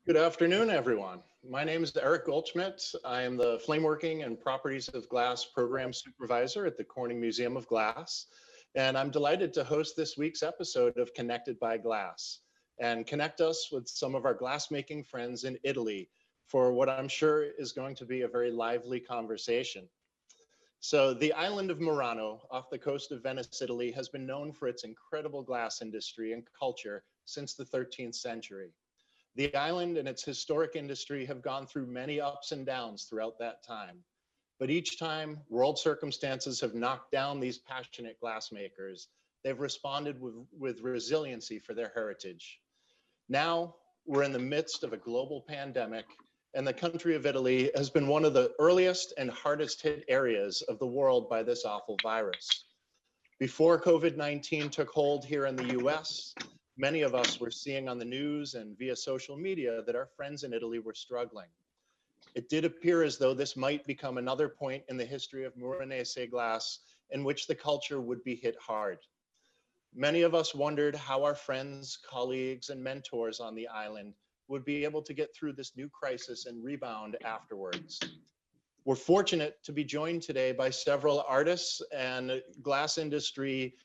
Good afternoon, everyone. My name is Eric Goldschmidt. I am the Flameworking and Properties of Glass Program Supervisor at the Corning Museum of Glass. And I'm delighted to host this week's episode of Connected by Glass and connect us with some of our glassmaking friends in Italy for what I'm sure is going to be a very lively conversation. So the island of Murano off the coast of Venice, Italy has been known for its incredible glass industry and culture since the 13th century. The island and its historic industry have gone through many ups and downs throughout that time. But each time world circumstances have knocked down these passionate glassmakers, they've responded with resiliency for their heritage. Now we're in the midst of a global pandemic, and the country of Italy has been one of the earliest and hardest hit areas of the world by this awful virus. Before COVID-19 took hold here in the US, many of us were seeing on the news and via social media that our friends in Italy were struggling. It did appear as though this might become another point in the history of Milanese glass in which the culture would be hit hard. Many of us wondered how our friends, colleagues, and mentors on the island would be able to get through this new crisis and rebound afterwards. We're fortunate to be joined today by several artists and glass industry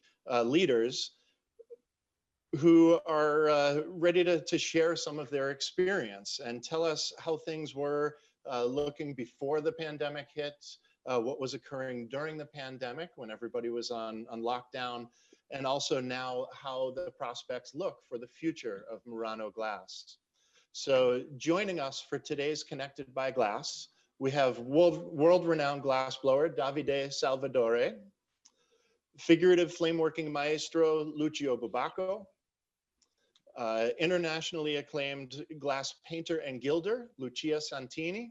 leaders who are ready to share some of their experience and tell us how things were looking before the pandemic hit, what was occurring during the pandemic when everybody was on lockdown, and also now how the prospects look for the future of Murano glass. So joining us for today's Connected by Glass, we have world-renowned glassblower Davide Salvadore, figurative flameworking maestro Lucio Bubacco, internationally acclaimed glass painter and gilder, Lucia Santini,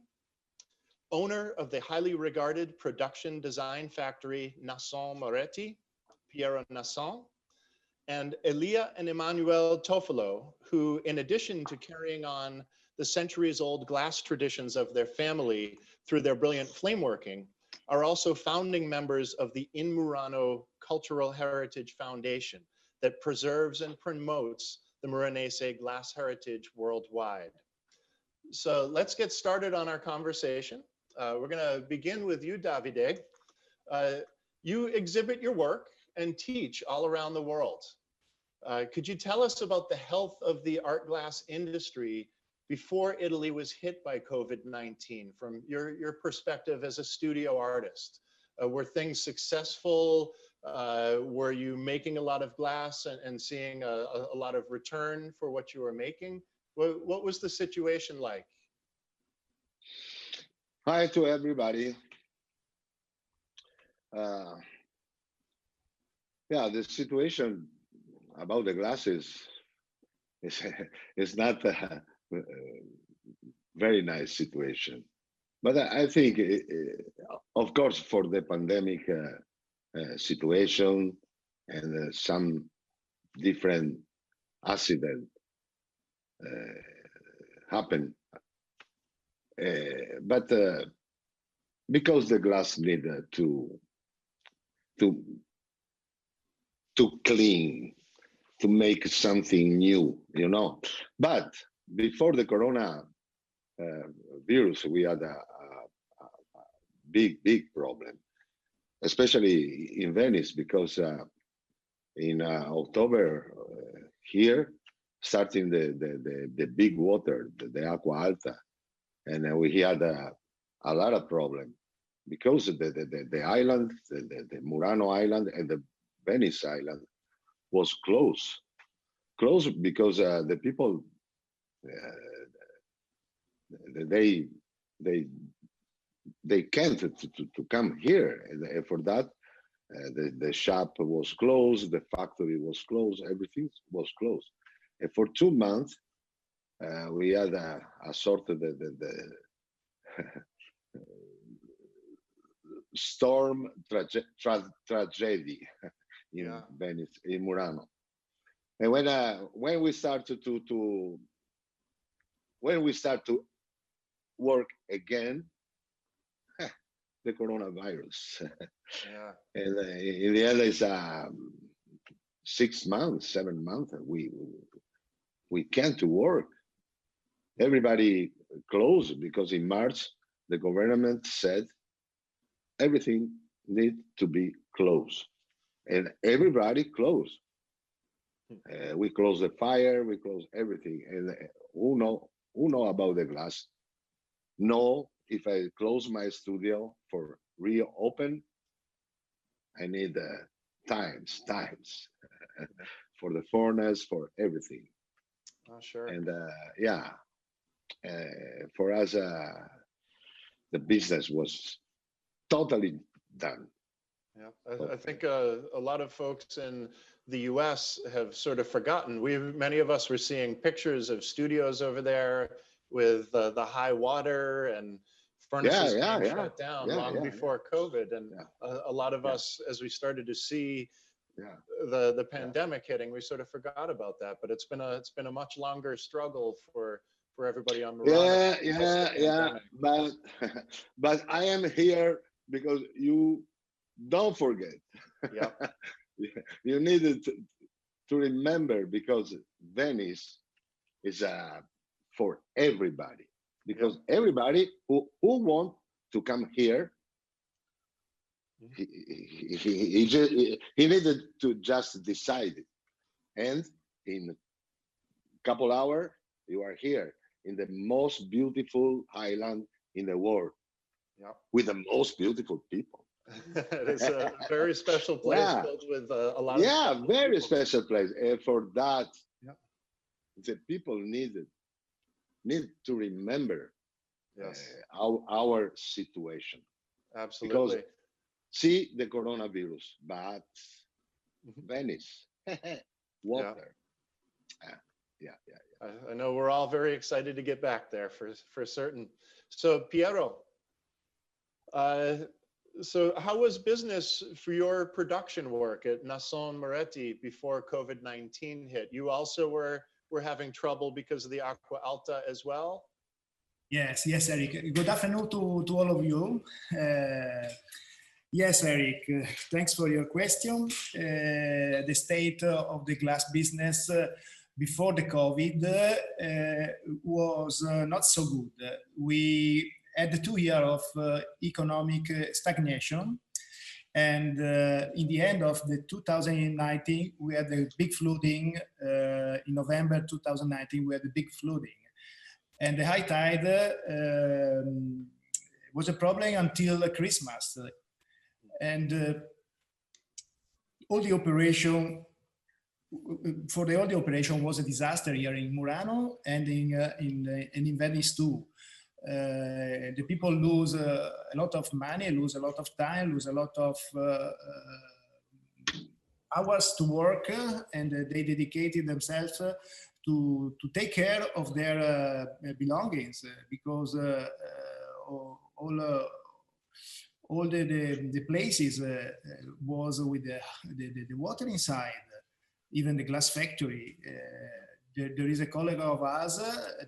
owner of the highly regarded production design factory Nason Moretti, Piero Nason, and Elia and Emanuel Toffolo, who, in addition to carrying on the centuries-old glass traditions of their family through their brilliant flameworking, are also founding members of the In Murano Cultural Heritage Foundation that preserves and promotes the Milanese glass heritage worldwide. So let's get started on our conversation. We're going to begin with you, Davide. You exhibit your work and teach all around the world. Could you tell us about the health of the art glass industry before Italy was hit by COVID-19 from your perspective as a studio artist? Were things successful? Were you making a lot of glass and seeing a lot of return for what you were making? What was the situation like? Hi to everybody. Yeah, the situation about the glasses is not a very nice situation. But I think, of course, for the pandemic situation and some different accident happen, but because the glass needed to clean, to make something new, you know. But before the corona virus, we had a big problem, especially in Venice, because in October here, starting the big water, the Acqua Alta, and we had a lot of problem because the island, the Murano Island and the Venice Island was closed because the people they can't to come here, and for that the shop was closed, the factory was closed, everything was closed, and for 2 months we had a sort of the storm tragedy in Venice, in Murano. And when we start to work again, the coronavirus. Yeah. And in the end, it's 6 months, 7 months. We can't work. everybody closed because in March, the government said everything need to be closed, and everybody closed. We closed the fire, we closed everything, and who know about the glass? No, if I close my studio for reopen, I need times for the furnace, for everything. Oh, sure. And yeah, for us, the business was totally done. Yeah, I think a lot of folks in the U.S. have sort of forgotten. Many of us were seeing pictures of studios over there with the high water and furnaces being shut down long before COVID. And a lot of us, as we started to see the pandemic hitting, we sort of forgot about that. But it's been a much longer struggle for everybody on Murano. But I am here because you don't forget. Yeah. You needed to remember, because Venice is for everybody, because everybody who want to come here, he needed to just decide it, and in a couple hours you are here in the most beautiful island in the world, with the most beautiful people. It is a very special place filled with a lot of very people. special place. And for that, the people need to remember our situation. Absolutely. Because see the coronavirus, but Venice, water. I know we're all very excited to get back there for certain. So Piero, so how was business for your production work at Nason Moretti before COVID-19 hit? You also were having trouble because of the Acqua Alta as well? Yes, Eric. Good afternoon to all of you. Yes, Eric, thanks for your question. The state of the glass business before the COVID was not so good. We had 2 years of economic stagnation. And in the end of the 2019, we had a big flooding. In November 2019, we had a big flooding. And the high tide was a problem until Christmas. And all the operation was a disaster here in Murano and in Venice too. The people lose a lot of money, lose a lot of time, lose a lot of hours to work, and they dedicated themselves to take care of their belongings, because all the places was with the water inside, even the glass factory. There is a colleague of us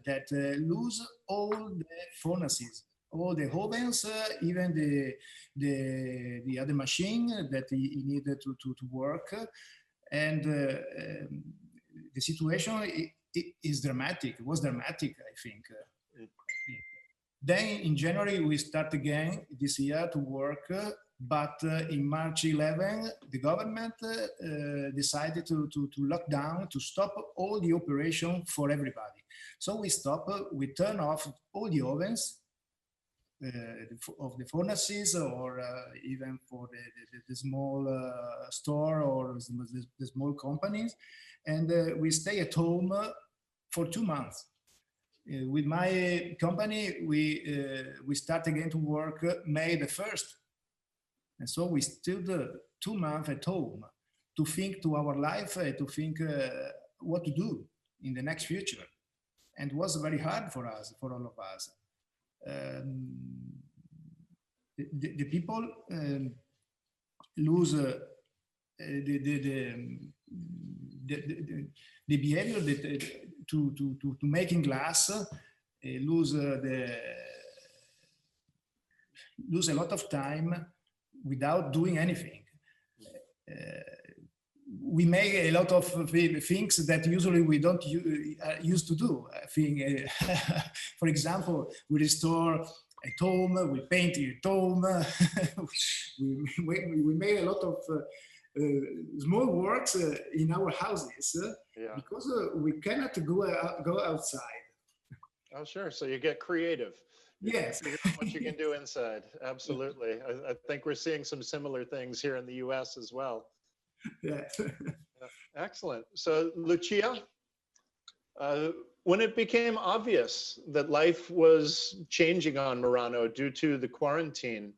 that lose all the furnaces, all the ovens, even the other machine that he needed to work. And the situation is dramatic. It was dramatic, I think. Then in January, we start again this year to work. But in March 11, the government decided to lock down, to stop all the operation for everybody. So we turn off all the ovens of the furnaces, or even for the small store or the small companies. And we stay at home for 2 months. With my company, we start again to work May the 1st. And so we stood 2 months at home to think to our life, to think what to do in the next future. And it was very hard for us, for all of us. The people lose the behavior to making glass, lose a lot of time without doing anything. we make a lot of things that usually we don't used to do. I think, for example, we restore a tomb, we paint a tomb, we made a lot of small works in our houses because we cannot go outside. Oh, sure. So you get creative. Yes. Figure out what you can do inside. Absolutely. I think we're seeing some similar things here in the US as well. Yeah. Excellent. So Lucia, when it became obvious that life was changing on Murano due to the quarantine,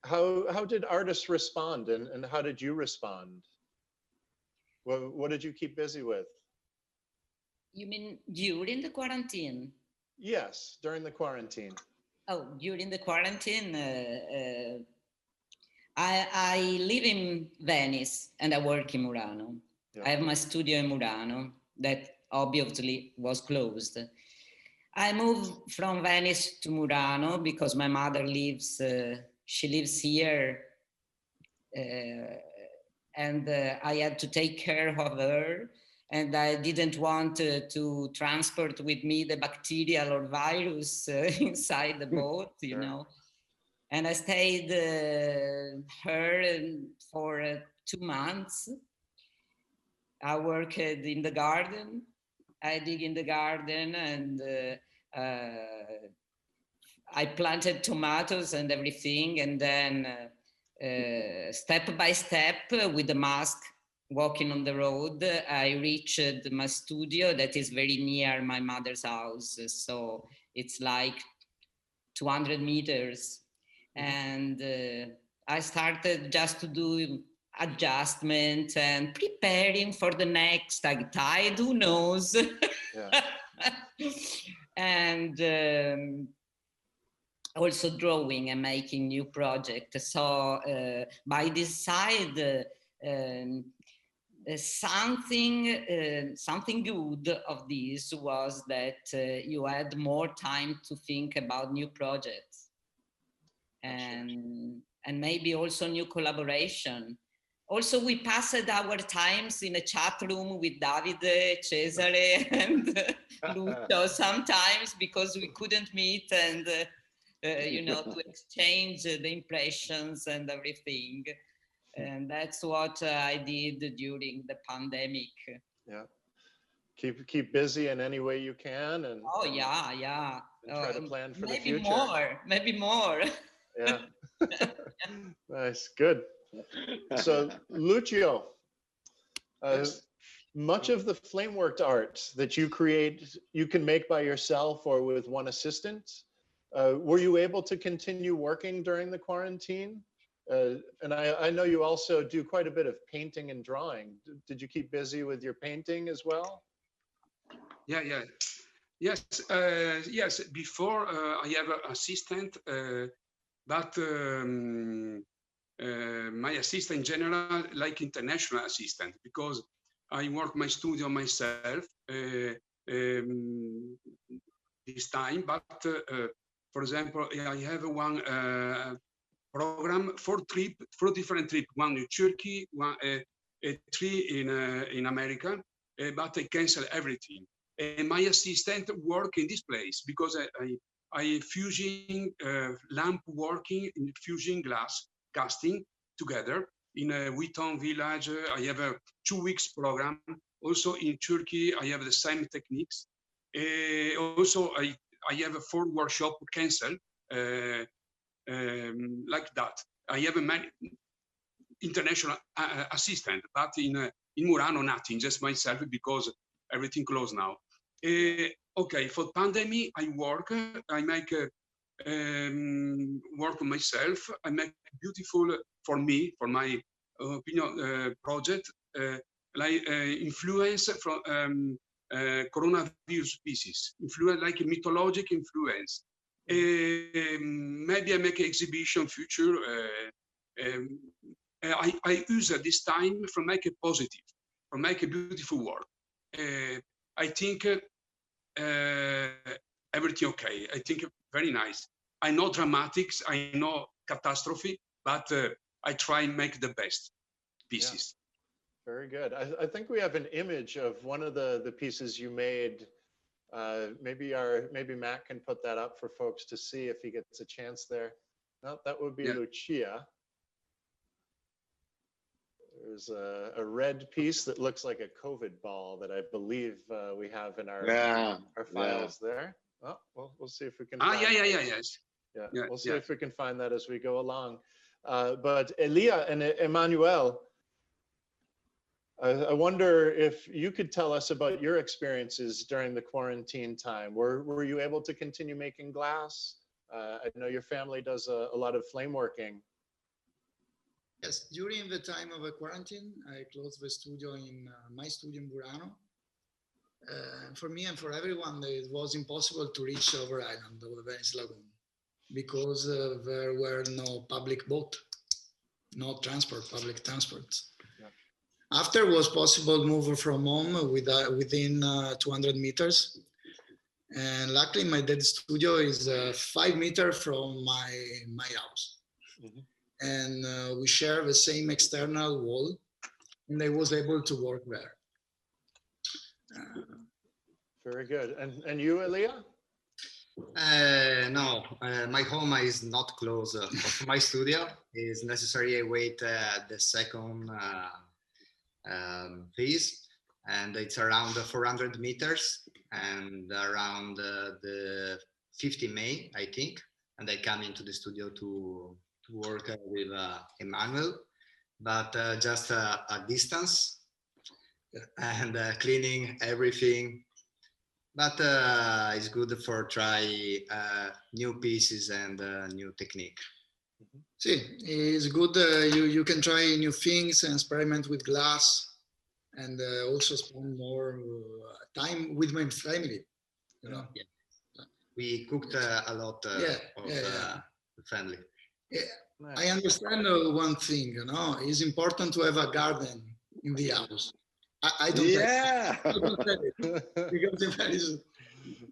how did artists respond, and how did you respond? What did you keep busy with? You mean during the quarantine? Yes, during the quarantine. Oh, during the quarantine, I live in Venice and I work in Murano. Yeah. I have my studio in Murano that obviously was closed. I moved from Venice to Murano because my mother lives, she lives here, and I had to take care of her, and I didn't want to transport with me the bacterial or virus inside the boat, you know. And I stayed her for 2 months. I worked in the garden. I dig in the garden, and I planted tomatoes and everything. And then step by step, with the mask, walking on the road, I reached my studio that is very near my mother's house. So it's like 200 meters. And I started just to do adjustment and preparing for the next tide, who knows? Yeah. And also drawing and making new projects. So by this side, something good of this was that you had more time to think about new projects. And maybe also new collaboration. Also, we passed our times in a chat room with Davide, Cesare, and Lucio sometimes because we couldn't meet and, you know, to exchange the impressions and everything. And that's what I did during the pandemic. Yeah. Keep busy in any way you can. And yeah. And try to plan for the future. Maybe more. Yeah. Nice. Good. So Lucio, much of the flameworked art that you create, you can make by yourself or with one assistant. Were you able to continue working during the quarantine? And I know you also do quite a bit of painting and drawing. Did you keep busy with your painting as well? Yes. Before I have an assistant, but my assistant in general, like international assistant, because I work my studio myself this time. But for example, I have one program for different trips. One in Turkey, a three in America, but I cancel everything. And my assistant work in this place because I fusing lamp working in fusing glass casting together in a Wheaton village. I have a 2 weeks program. Also in Turkey, I have the same techniques. Also, I have a 4 workshop cancel like that. I have a international assistant, but in Murano, nothing, just myself because everything closed now. Okay, for pandemic, I make work myself. I make beautiful for me, for my opinion project, like influence from coronavirus pieces, influence like a mythologic influence. Maybe I make an exhibition future. I use this time for make a positive, for make a beautiful work. I think everything okay. I think very nice. I know dramatics, I know catastrophe, but I try and make the best pieces. Very good. I think we have an image of one of the pieces you made. Maybe Matt can put that up for folks to see if he gets a chance there. No, that would be Lucia. There's a red piece that looks like a COVID ball that I believe we have in our files there. Oh, well, we'll see if we can. Yes. We'll see if we can find that as we go along. But Elia and Emanuel, I wonder if you could tell us about your experiences during the quarantine time. Were you able to continue making glass? I know your family does a lot of flame working. Yes, during the time of a quarantine, I closed the studio in my studio in Murano. For me and for everyone, it was impossible to reach over island of the Venice Lagoon because there were no public boat, no public transport. Yeah. After it was possible to move from home within 200 meters. And luckily my dead studio is 5 meters from my house. Mm-hmm. And we share the same external wall, and I was able to work there. Very good. And you, Elia? No, my home is not close to my studio. It's necessary I wait the second phase, and it's around 400 meters and around the 50 May, I think. And I come into the studio to work with Emanuel, but just a distance and cleaning everything. But it's good for try new pieces and new technique. See, it's good. You can try new things and experiment with glass, and also spend more time with my family. You know. Yeah. We cooked a lot of the family. Yeah. Nice. I understand one thing. You know, it's important to have a garden in the house. I don't. Yeah. I don't have it because there is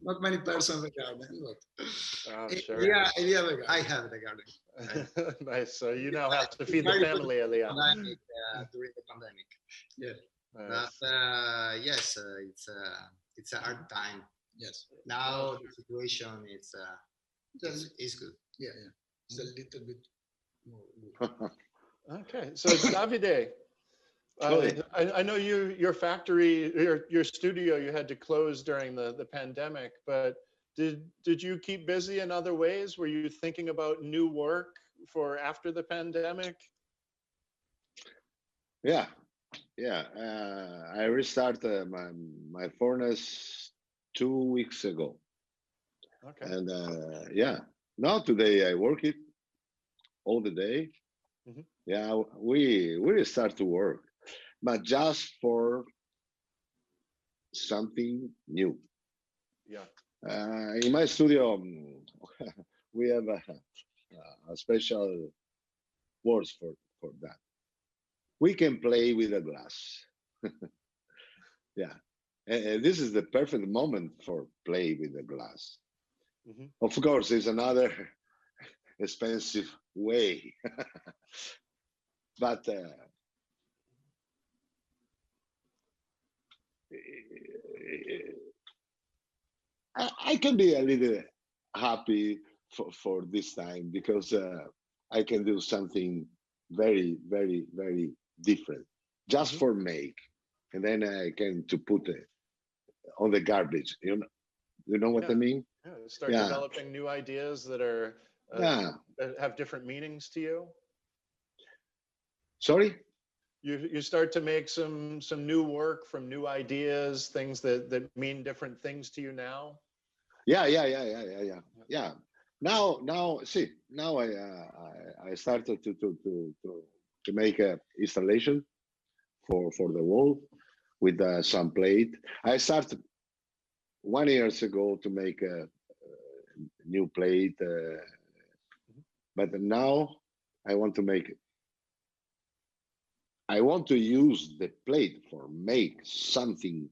not many persons in the garden. But sure. Yeah, I have the garden. Nice. So you now have to feed the family, Elia. During the pandemic. Yeah. Nice. But yes, it's a hard time. Yes. Now the situation is good. Yeah. It's a little bit more. Okay. So Davide, I know your factory, your studio, you had to close during the pandemic, but did you keep busy in other ways? Were you thinking about new work for after the pandemic? Yeah. I restarted my furnace 2 weeks ago. Okay. And now today I work it all the day. Mm-hmm. Yeah, we start to work, but just for something new. Yeah. In my studio, we have a special words for that. We can play with the glass. Yeah. And this is the perfect moment for play with the glass. Mm-hmm. Of course, it's another expensive way, but I can be a little happy for this time because I can do something very, very, very different just for make, and then I can to put it on the garbage. You know what I mean? Yeah, start developing new ideas that are that have different meanings to you. Sorry? You start to make some new work from new ideas, things that mean different things to you now. Yeah. Now see, now I started to make a installation for the wall with some plate. I started 1 year ago to make a new plate, but now I want to use the plate for make something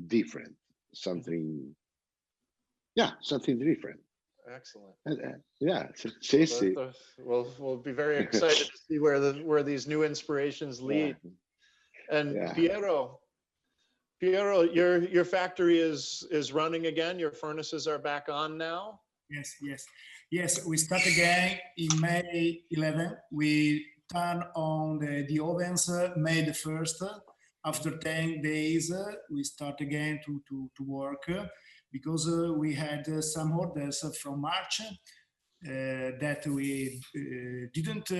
different, something different. Excellent. We'll we'll be very excited to see where these new inspirations lead. And Yeah. Piero, your factory is running again. Your furnaces are back on now. Yes. We start again in May 11. We turn on the ovens May the 1st. After 10 days, we start again to work because we had some orders from March that we didn't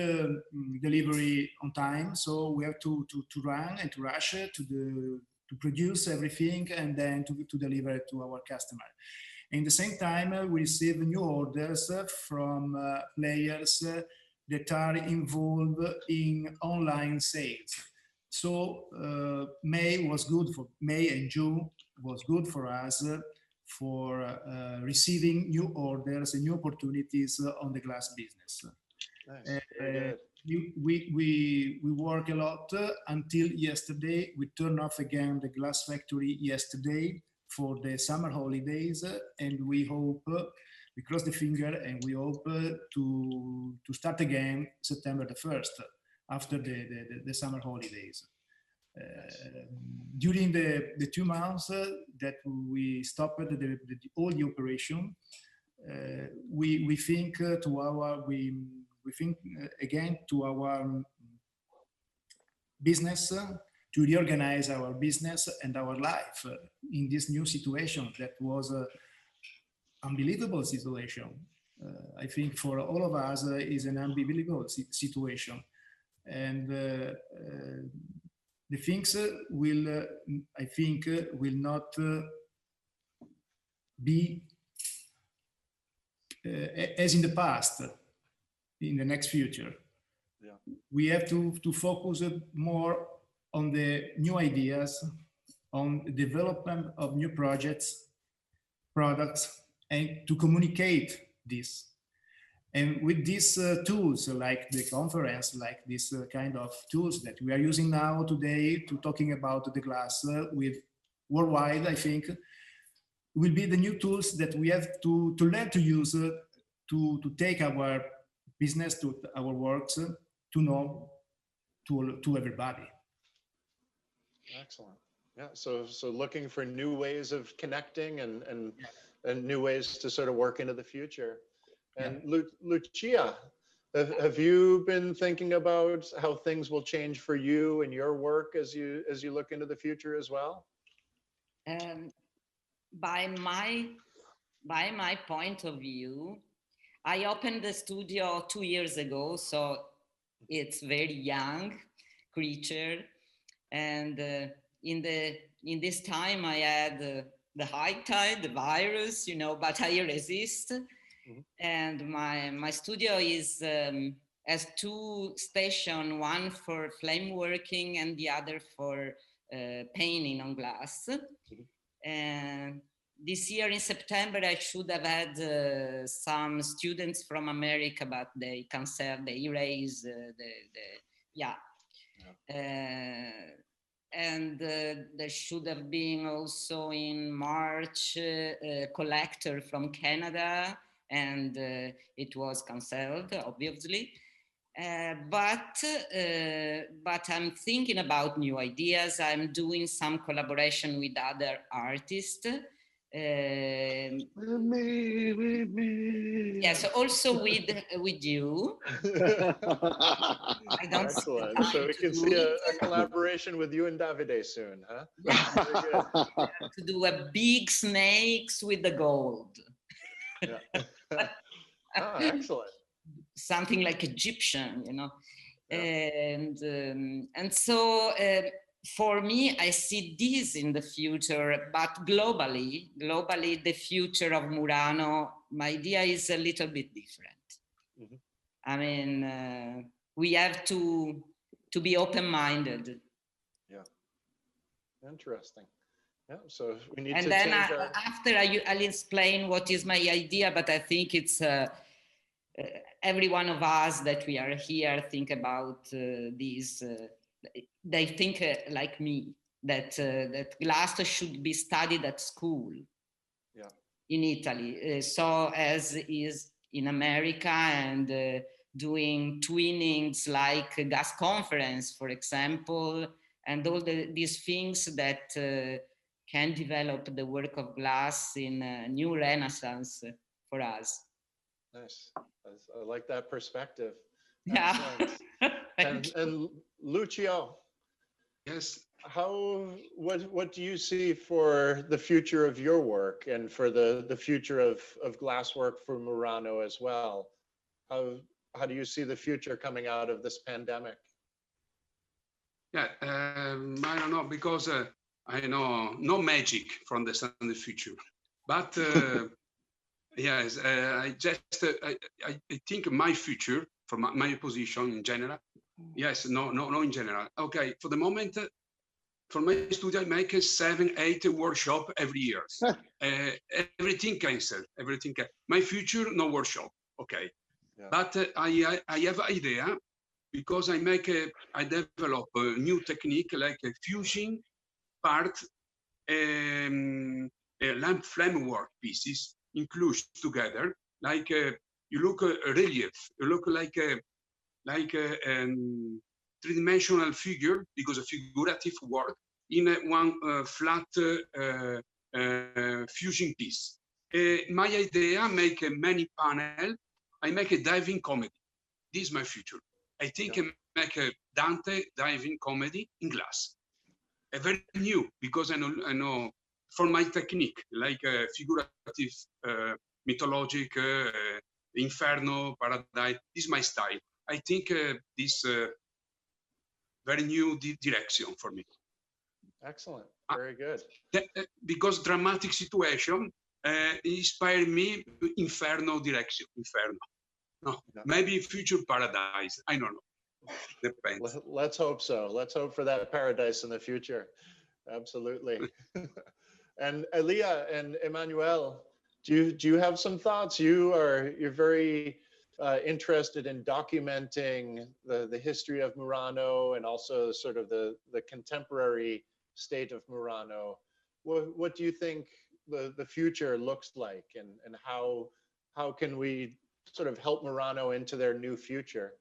deliver on time. So we have to run and to rush to produce everything and then to deliver it to our customer. In the same time, we receive new orders from players that are involved in online sales. So May and June was good for us for receiving new orders and new opportunities on the glass business. Nice. Very good. We work a lot until yesterday. We turned off again the glass factory yesterday for the summer holidays, and we hope, we cross the finger, and we hope to start again September the 1st after the summer holidays. During the 2 months that we stopped all the operation, we think again to our business, to reorganize our business and our life in this new situation that was an unbelievable situation. I think for all of us is an unbelievable situation, and the things will, I think, will not be as in the past in the next future. Yeah. We have to focus more on the new ideas, on the development of new projects, products, and to communicate this. And with these tools, like the conference, like this kind of tools that we are using now today to talking about the glass with worldwide, I think, will be the new tools that we have to learn to use to take our business, to our works, to know to everybody. Excellent. Yeah. So looking for new ways of connecting and new ways to sort of work into the future. And Lucia, have you been thinking about how things will change for you and your work as you look into the future as well? By my point of view, I opened the studio 2 years ago, so it's very young creature, and in this time I had the high tide, the virus, but I resist. Mm-hmm. And my studio has 2 stations, one for flame working and the other for painting on glass. Mm-hmm. And this year in September, I should have had some students from America, but they canceled, they erased and there should have been also in March a collector from Canada, and it was canceled, obviously. But I'm thinking about new ideas. I'm doing some collaboration with other artists. With me. Yes, also with you. I don't Excellent. So we can see a collaboration with you and Davide soon, huh? Yeah. To do a big snakes with the gold. Yeah. Oh, excellent. Something like Egyptian, Yeah. And so for me, I see this in the future, but globally, the future of Murano, my idea is a little bit different. Mm-hmm. I mean, we have to be open-minded. Yeah. Interesting. Yeah. So we need and to then change after I'll explain what is my idea, but I think it's every one of us that we are here think about these. They think like me that glass should be studied at school. Yeah. In Italy, so as is in America, and doing twinnings like gas conference, for example, and all these things that can develop the work of glass in a new renaissance for us. Nice. I like that perspective. Yeah. and Lucio, Yes. What do you see for the future of your work and for the future of glasswork for Murano as well? How do you see the future coming out of this pandemic? Yeah, I don't know, because I know no magic from the future, but yes, I think my future, from my position in general, yes, no in general. Okay, for the moment, for my studio, I make 7-8 workshop every year. Everything canceled, everything. My future, no workshop. Okay, yeah. But I have idea, because I develop a new technique like a fusing part, lamp flamework pieces included together, like you look relief, you look like a three-dimensional figure, because a figurative work in one flat fusing piece. My idea, make many panel, I make a diving comedy. This is my future. I think, yeah, I make a Dante diving comedy in glass. A very new, because I know for my technique, like figurative, mythologic, inferno, paradise. This is my style. I think this very new direction for me. Excellent. Very good. Because dramatic situation inspire me inferno direction. Inferno. No, maybe future paradise. I don't know. Depends. Let's hope so. Let's hope for that paradise in the future. Absolutely. And Elia and Emanuel, do you have some thoughts? You're very interested in documenting the history of Murano and also sort of the contemporary state of Murano. What do you think the future looks like, and how can we sort of help Murano into their new future?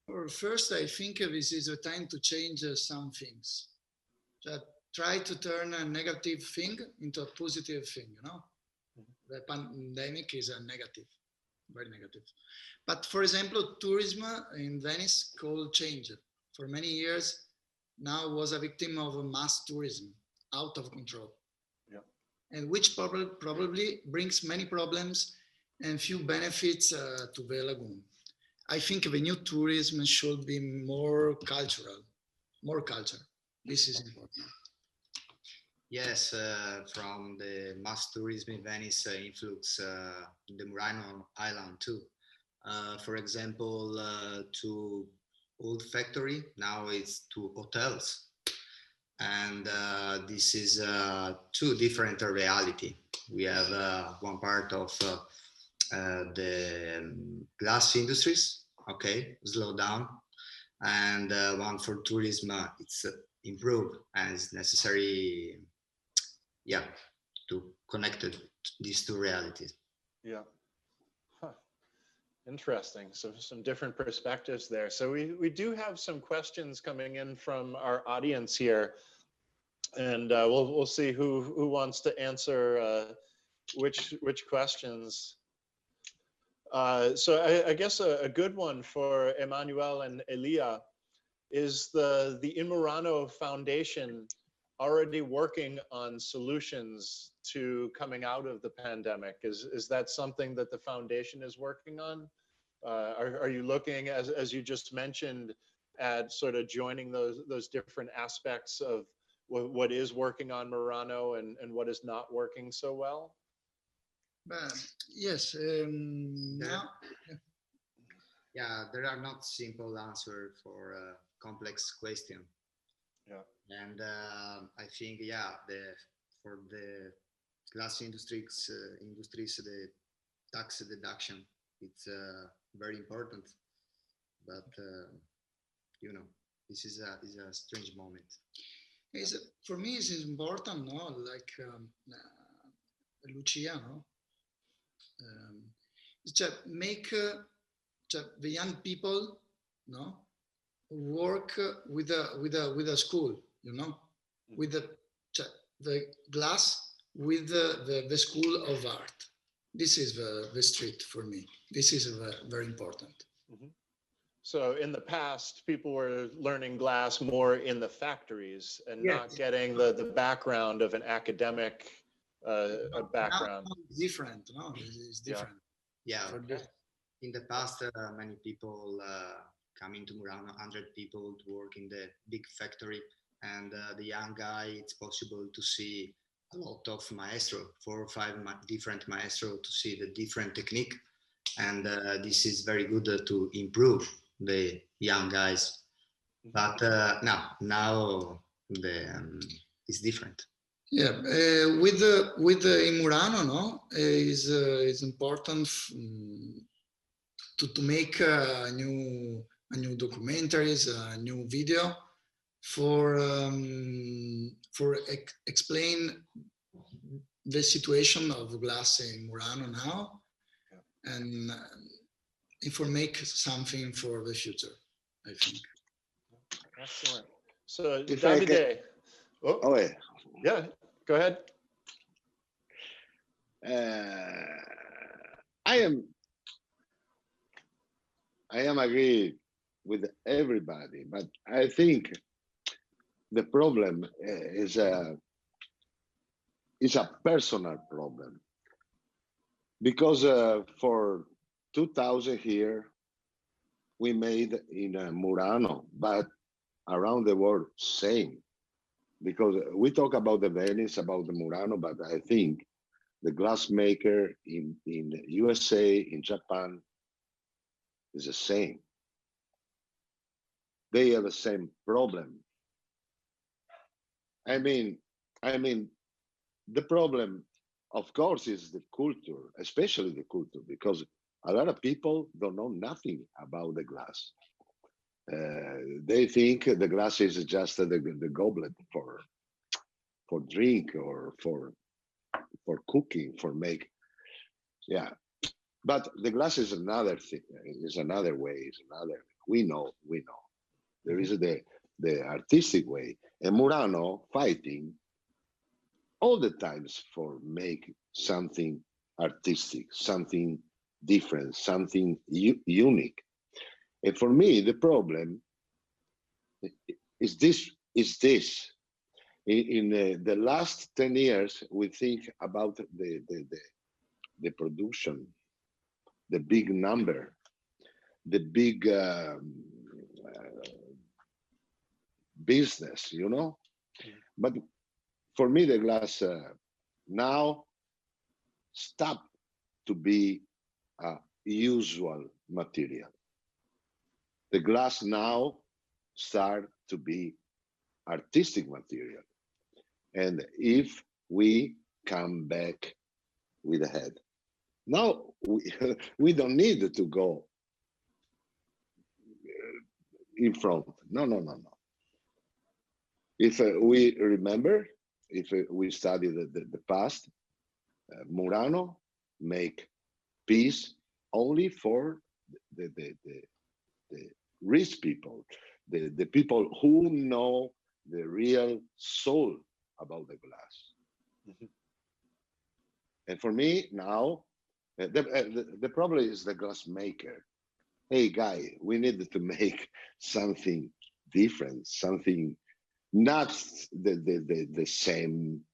Well, first, I think this is a time to change some things. Try to turn a negative thing into a positive thing, you know? The pandemic is a negative, very negative. But for example, tourism in Venice could change. For many years, now was a victim of a mass tourism, out of control. Yeah. And which probably brings many problems and few benefits to the lagoon. I think the new tourism should be more cultural, more culture. This is important. Yes, from the mass tourism in Venice influx in the Murano island too. For example, to old factory, now it's to hotels. And this is two different reality. We have one part of the glass industries, okay, slow down, and one for tourism, it's improved, and it's necessary, yeah, to connect these two realities. Yeah. Huh. Interesting. So some different perspectives there. So we do have some questions coming in from our audience here, and we'll see who wants to answer which questions. So I guess a good one for Emanuel and Elia is the In Murano Foundation already working on solutions to coming out of the pandemic? Is that something that the foundation is working on? Are you looking, as you just mentioned, at sort of joining those different aspects of what is working on Murano and what is not working so well? Yes. Now, yeah, there are not simple answers for a complex question. Yeah. And I think, yeah, for the glass industries, the tax deduction, it's very important. But you know, this is a strange moment. For me, it's important, no? Like Lucia, no? Make the young people, no, work with a school, you know, with the glass with the school of art. This is the street for me. This is very important. Mm-hmm. So in the past, people were learning glass more in the factories and not getting the background of an academic background. Now it's different, no? It's different. Yeah. Okay. In the past, many people come into Murano, 100 people to work in the big factory, and the young guy, it's possible to see a lot of maestro, 4 or 5 different maestro, to see the different technique, and this is very good to improve the young guys. But now it's different. Yeah, with in Murano, no, is important to make new documentaries, a new video for explain the situation of glass in Murano now, and for make something for the future, I think. Excellent. So Davide, yeah, go ahead. I am agree with everybody, but I think the problem is a personal problem, because for 2000 here we made in Murano, but around the world same, because we talk about the Venice, about the Murano, but I think the glassmaker in USA, in Japan, is the same. They have the same problem. I mean, the problem, of course, is the culture, especially the culture, because a lot of people don't know nothing about the glass. They think the glass is just the goblet for drink or for cooking, for make. Yeah, but the glass is another thing. Is another way. Is another. We know. There is the artistic way, and Murano fighting all the times for make something artistic, something different, something unique. And for me, the problem is this. In the last 10 years, we think about the production, the big number, the big business, you know. But for me, the glass now stop to be a usual material. The glass now start to be artistic material. And if we come back with a head, now we don't need to go in front. No. If we remember, if we study the past, Murano make piece only for the rich people, the people who know the real soul about the glass. Mm-hmm. And for me now, the problem is the glass maker. Hey guy, we need to make something different, something not the same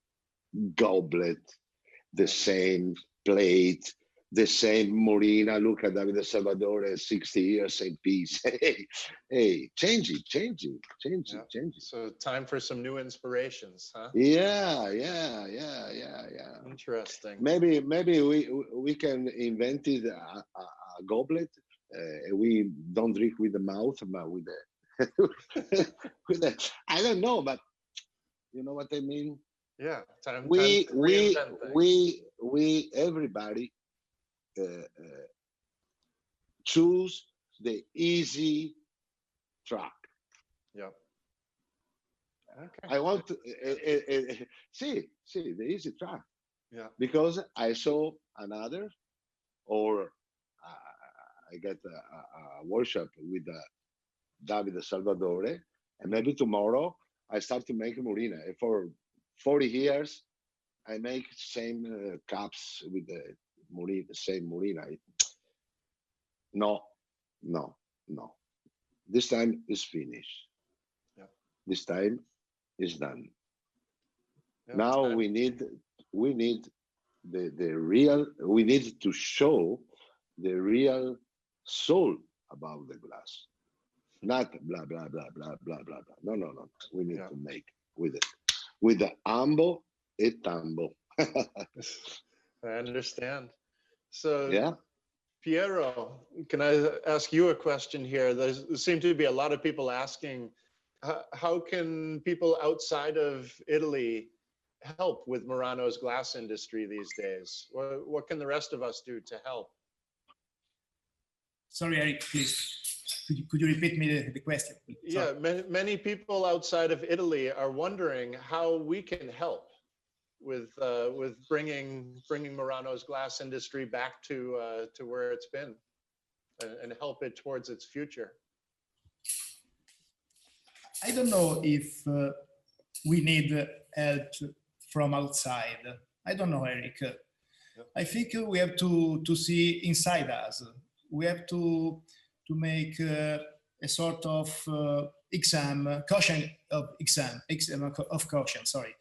goblet, the same plate, the same Morina. Look at Davide Salvadore, 60 years, same piece. Hey, change it. So time for some new inspirations, huh? Yeah. Interesting. Maybe we can invent it a goblet. We don't drink with the mouth, but with the with the, I don't know, but you know what I mean. Yeah, time we to everybody choose the easy track. Yeah. Okay. I want to see the easy track. Yeah. Because I saw another, or I get a workshop with Davide Salvadore, and maybe tomorrow I start to make Murina. And for 40 years, I make same cups with the Murina, same Murina. No, no, no. This time is finished. Yeah. This time is done. Yeah, Now we need the real. We need to show the real soul about the glass, not blah blah blah blah blah blah blah. No, no, no. We need to make with it, with the ambo e tambo. I understand. So Yeah. Piero, can I ask you a question here? There seem to be a lot of people asking, how can people outside of Italy help with Murano's glass industry these days? What can the rest of us do to help? Sorry, Eric, please. Could you repeat me the question? Yeah, many people outside of Italy are wondering how we can help with bringing Murano's glass industry back to where it's been, and help it towards its future. I don't know if we need help from outside. I don't know, Eric. I think we have to see inside us. We have to make a sort of caution of caution. Sorry.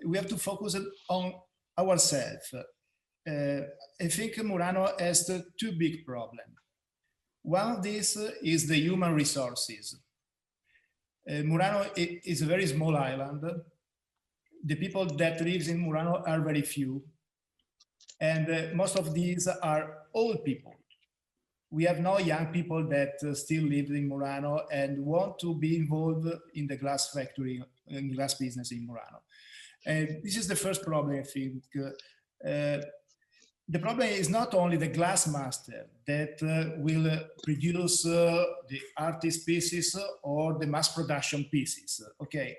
We have to focus on ourselves. I think Murano has two big problems. One of these is the human resources. Murano is a very small island. The people that live in Murano are very few. And most of these are old people. We have no young people that still live in Murano and want to be involved in the glass factory and glass business in Murano. And this is the first problem, I think. The problem is not only the glass master that will produce the artist pieces or the mass production pieces, okay?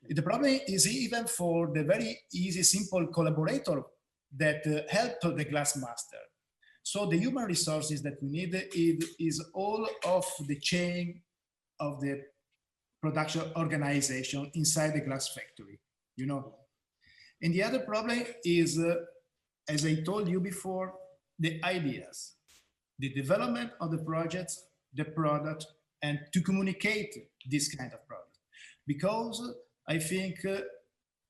The problem is even for the very easy, simple collaborator that help the glass master. So the human resources that we need is all of the chain of the production organization inside the glass factory, you know. And the other problem is, as I told you before, the ideas, the development of the projects, the product, and to communicate this kind of product. Because I think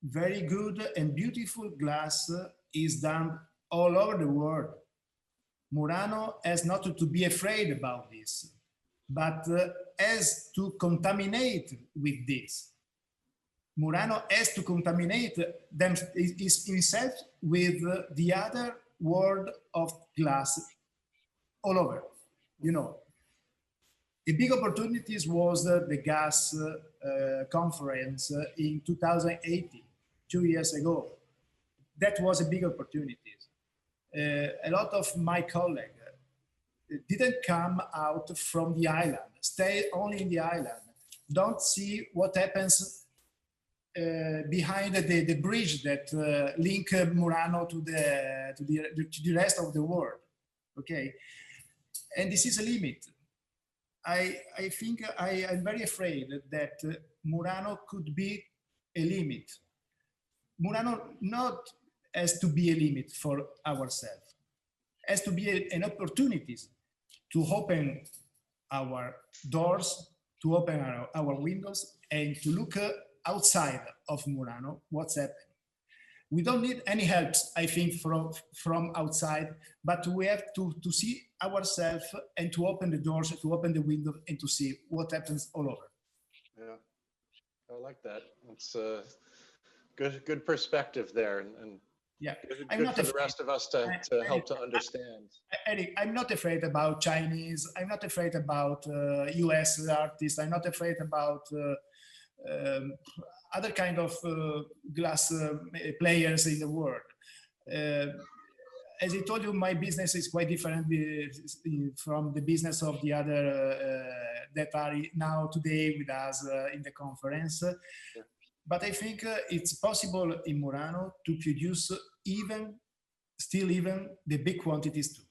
very good and beautiful glass is done all over the world. Murano has not to be afraid about this, but has to contaminate with this. Murano has to contaminate himself with the other world of glass all over, you know. The big opportunities was the gas conference in 2018, 2 years ago. That was a big opportunity. A lot of my colleagues didn't come out from the island, stay only in the island, don't see what happens behind the bridge that link Murano to the rest of the world, okay? And this is a limit. I think I'm very afraid that Murano could be a limit. Murano not has to be a limit for ourselves, has to be an opportunity to open our doors, to open our windows, and to look outside of Murano, what's happening. We don't need any help, I think, from outside, but we have to see ourselves and to open the doors, to open the window, and to see what happens all over. Yeah, I like that. It's a good perspective there, and yeah, I'm not for the rest of us to help to understand. Eric, I'm not afraid about Chinese. I'm not afraid about US artists. I'm not afraid about other kind of glass players in the world. As I told you, my business is quite different from the business of the other that are now today with us in the conference. Yeah. But I think it's possible in Murano to produce still even the big quantities too.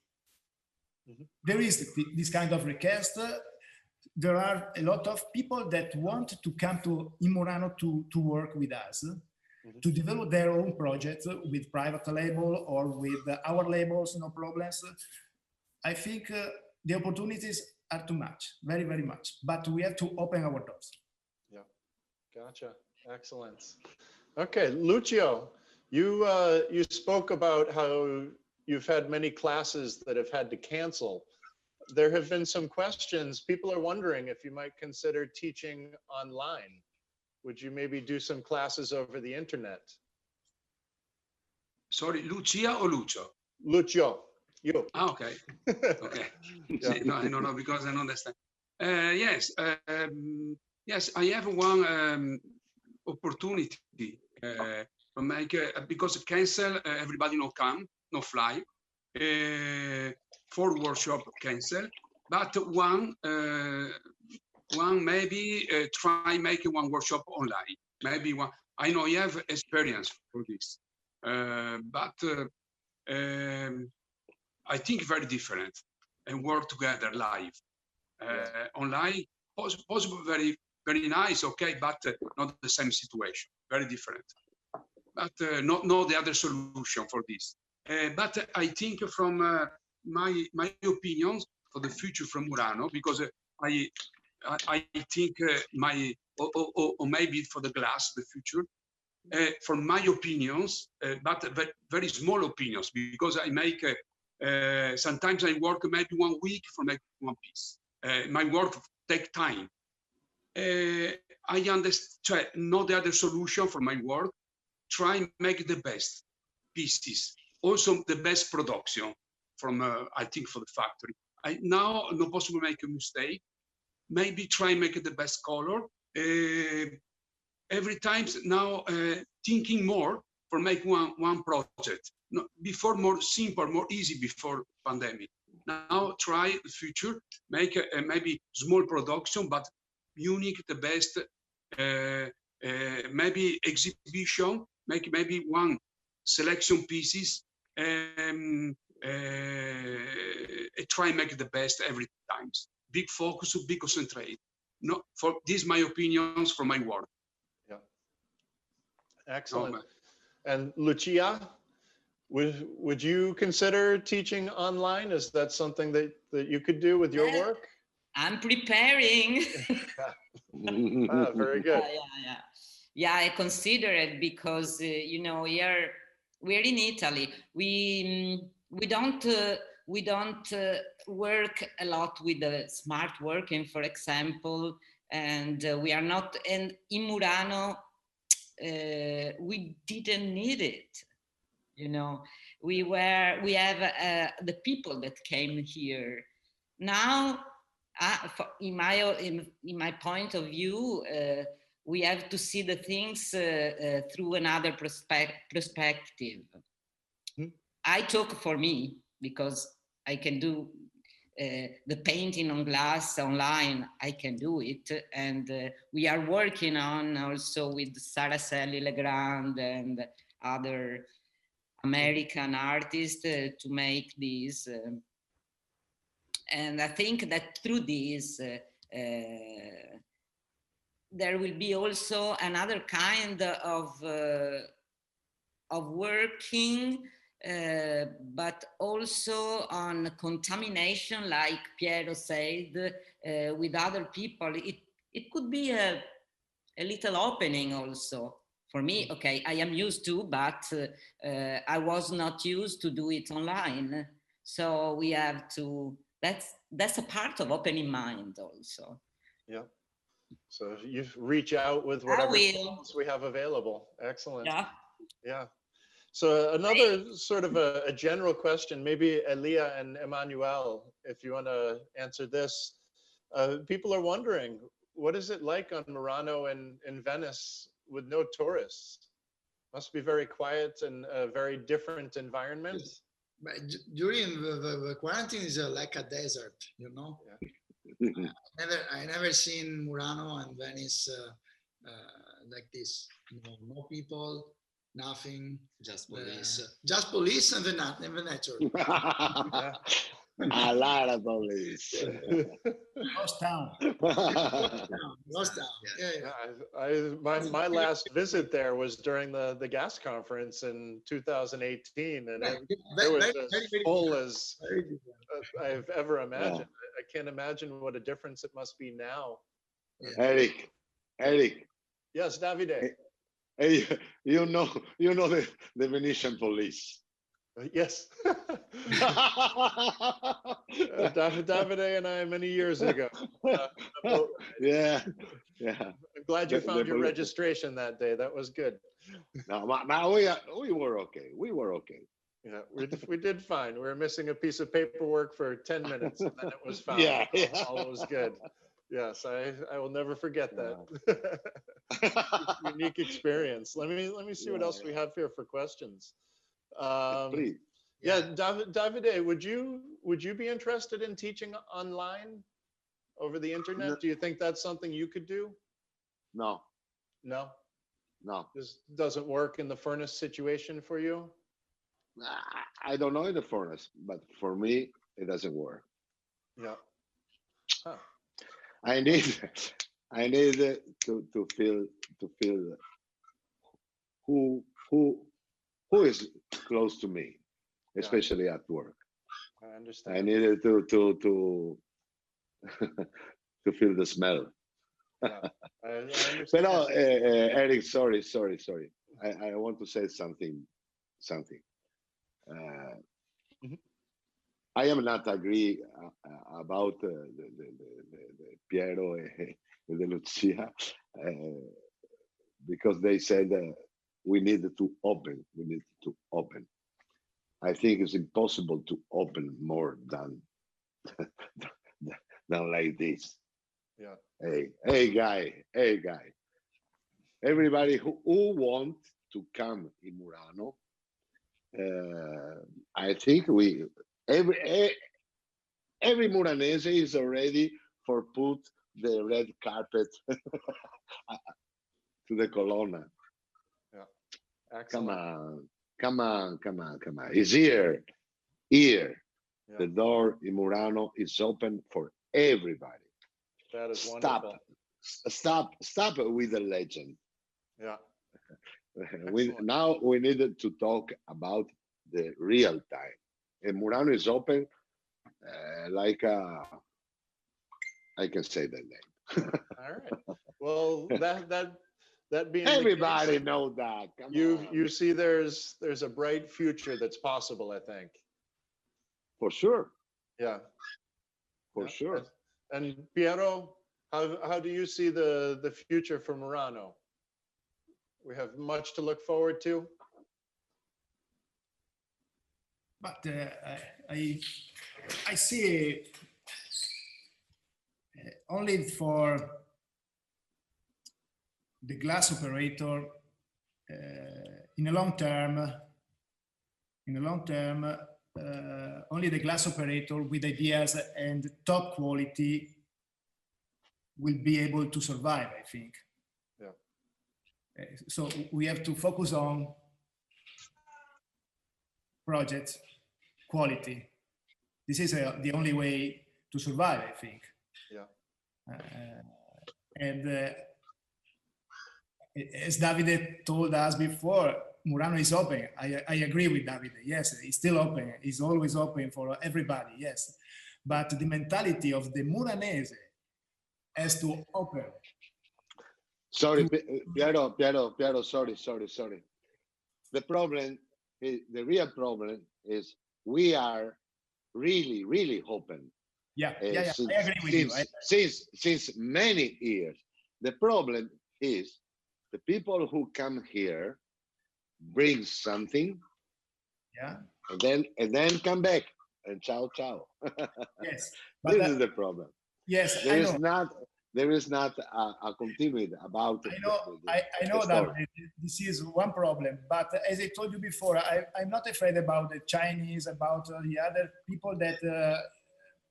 Mm-hmm. There is this kind of request. there are a lot of people that want to come to in Murano to work with us, to develop their own projects with private label or with our labels, no problems. I think the opportunities are too much, very, very much, but we have to open our doors. Yeah, gotcha, excellent. Okay, Lucio, you spoke about how you've had many classes that have had to cancel. There have been some questions. People are wondering if you might consider teaching online. Would you maybe do some classes over the internet? Sorry, Lucia or Lucio? Lucio, you. Ah, okay. Okay. Yeah. No, because I don't understand. Yes, yes, I have one opportunity to make because cancel. Everybody no come, no fly. 4 workshop cancel, but one maybe try making 1 workshop online. Maybe one. I know you have experience for this, but I think very different and work together live. Online possible, very nice, okay, but not the same situation. Very different. But not the other solution for this. But I think from my opinions for the future from Murano, because I think or maybe for the glass, the future, from my opinions, but very small opinions, because I make, sometimes I work maybe 1 week for making 1 piece. My work take time. I understand, not the other solution for my work, try and make the best pieces, also the best production from, I think, for the factory. Now, no possible make a mistake. Maybe try and make the best color. Every time now, thinking more for make one project. No, before more simple, more easy before pandemic. Now try the future, make maybe small production, but unique, the best, maybe exhibition, make maybe 1 selection pieces, try and make the best every time. Big focus, big concentrate. No, for this, my opinions from my work. Yeah. Excellent. And Lucia, would you consider teaching online? Is that something that you could do with your work? I'm preparing. Very good. Yeah, I consider it because you know, we're in Italy. We don't work a lot with the smart working, for example, and we are not. And in Murano, we didn't need it. You know, we have the people that came here. Now, in my point of view, we have to see the things through another perspective. I talk for me because I can do the painting on glass online. I can do it, and we are working on also with Saraceli Legrand and other American artists to make these. And I think that through this, there will be also another kind of working, but also on contamination, like Piero said, with other people. It could be a little opening also. For me, okay, I am used to, but I was not used to do it online. So we have to, that's a part of opening mind also. Yeah. So you reach out with whatever tools we have available. Excellent. Yeah. Yeah. So another sort of a general question, maybe Elia and Emanuel, if you want to answer this. People are wondering, what is it like on Murano and in Venice with no tourists? Must be very quiet and a very different environment. But during the quarantine is like a desert, you know. Yeah. I never seen Murano and Venice like this. No people, nothing. Just police. Just police and the nature. Yeah. A lot of police. Lost town. Lost town. Yeah, Yeah, my last visit there was during the gas conference in 2018, and it was as full as I've ever imagined. I can't imagine what a difference it must be now. Eric. Yes, Davide. Hey, you know the Venetian police. Yes. Davide and I many years ago. Yeah. I'm glad you found your registration that day. That was good. No, we were okay. We were okay. Yeah, we did fine. We were missing a piece of paperwork for 10 minutes, and then it was found. Yeah. All was good. Yes, I will never forget that. Unique experience. Let me see what else we have here for questions. Please. Yeah, Davide, would you be interested in teaching online over the internet? No. Do you think that's something you could do? No. This doesn't work in the furnace situation for you? I don't know in the furnace, but for me, it doesn't work. Yeah. Huh. I need to feel who is close to me, especially at work. I understand. I needed to to feel the smell. Yeah, I understand. But no, Eric, sorry. I want to say something. I am not agree about the Piero and the Lucia because they said we needed to open. I think it's impossible to open more than like this. Yeah. Hey guy. Everybody who wants to come in Murano, I think every Muranese is ready for put the red carpet to the Colonna. Yeah. Excellent. Come on. It's here. Yeah. The door in Murano is open for everybody. That is wonderful. Stop with the legend. Yeah. Now we needed to talk about the real time. And Murano is open like I can say that name. All right. Well, that being everybody the case, know that. Come you on. see there's a bright future that's possible, I think. For sure. Yeah. For sure. And Piero, how do you see the future for Murano? We have much to look forward to. But I see only for the glass operator in the long term. Only the glass operator with ideas and top quality will be able to survive, I think. Yeah. So we have to focus on projects, quality. This is the only way to survive, I think. Yeah. And as Davide told us before, Murano is open. I agree with Davide. Yes, it's still open. It's always open for everybody. Yes, but the mentality of the Muranese has to open. Sorry, Piero. Sorry. The real problem is we are really open. Yeah. I agree with you. Since many years. The problem is the people who come here bring something, and then come back and ciao. Yes, this is the problem. Yes, there is not a continuity about. I know that this is one problem, but as I told you before, I'm not afraid about the Chinese, about the other people that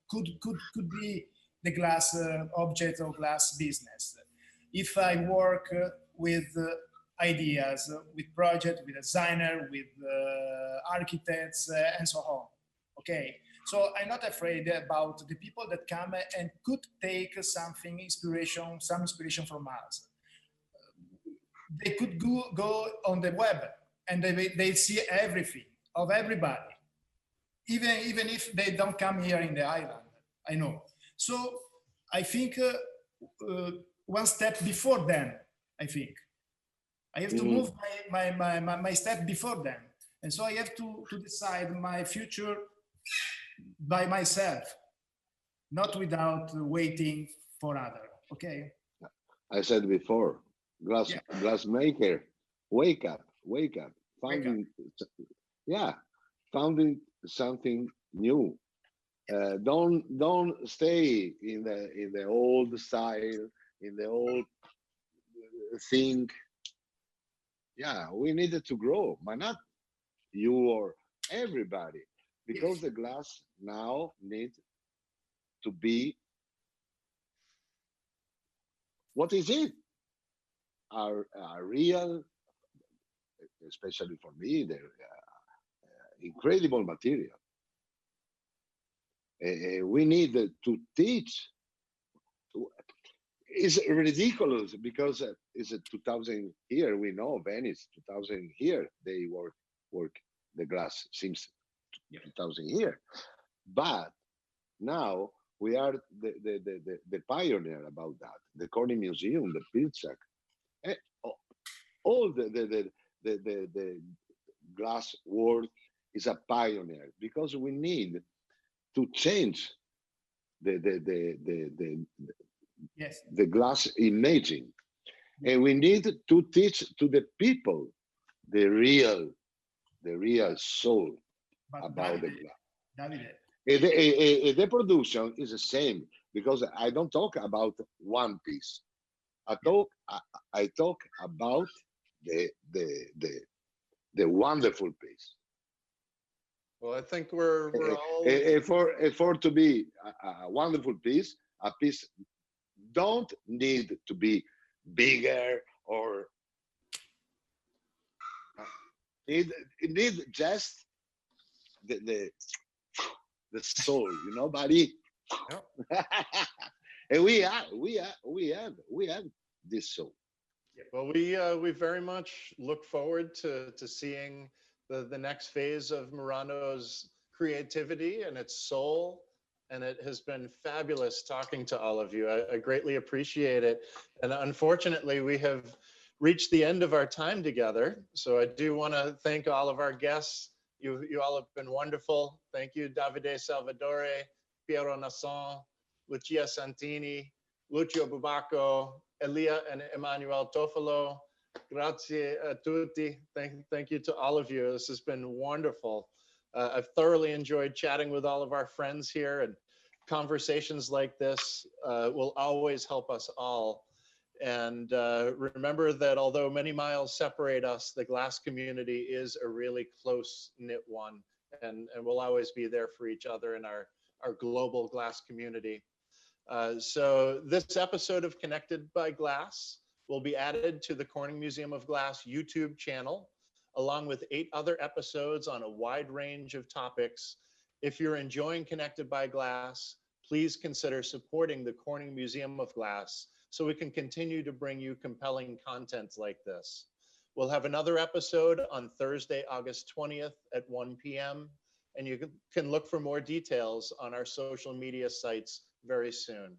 could be the glass object or glass business. If I work with ideas, with project, with designer, with architects, and so on. Okay, So I'm not afraid about the people that come and could take some inspiration from us. They could go on the web and they see everything of everybody, even if they don't come here in the island. I know. So I think one step before them. I think I have to move my step before them, and so I have to decide my future by myself, not without waiting for others. Okay. I said before, glassmaker, wake up, founding something new. Don't stay in the old style, in the old thing. Yeah, we needed to grow, but not you or everybody, because the glass now needs to be, what is it? Our real, especially for me, the incredible material. We need to teach. It's ridiculous because it's 2000 here. We know Venice, 2000 here. They work the glass since 2000 here. But now we are the pioneer about that. The Corning Museum, the Pilchak, all the glass world is a pioneer, because we need to change the glass imaging, and we need to teach to the people the real soul about the glass. The production is the same, because I don't talk about one piece. I talk about the wonderful piece. Well, I think we're all for to be a wonderful piece. A piece don't need to be bigger, or it need just the soul, buddy. Yep. And we have this soul. Well, we very much look forward to seeing the next phase of Murano's creativity and its soul. And it has been fabulous talking to all of you. I greatly appreciate it. And unfortunately, we have reached the end of our time together. So I do want to thank all of our guests. You all have been wonderful. Thank you, Davide Salvadore, Piero Nason, Lucia Santini, Lucio Bubacco, Elia and Emanuel Toffolo. Grazie a tutti. Thank you to all of you. This has been wonderful. I've thoroughly enjoyed chatting with all of our friends here, and conversations like this will always help us all. And remember that although many miles separate us, the glass community is a really close-knit one, and we'll always be there for each other in our global glass community. So this episode of Connected by Glass will be added to the Corning Museum of Glass YouTube channel, along with 8 other episodes on a wide range of topics. If you're enjoying Connected by Glass, please consider supporting the Corning Museum of Glass so we can continue to bring you compelling content like this. We'll have another episode on Thursday, August 20th at 1 p.m. And you can look for more details on our social media sites very soon.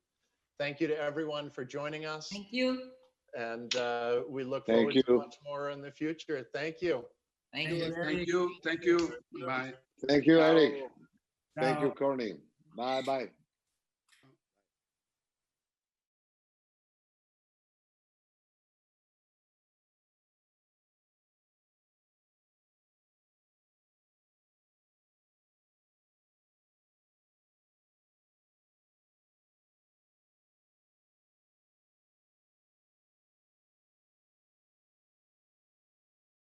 Thank you to everyone for joining us. Thank you. And we look forward to much more in the future. Thank you. Thank you. Thank you. Thank you. Bye. Thank you, Eric. Thank you, Corning. Bye-bye.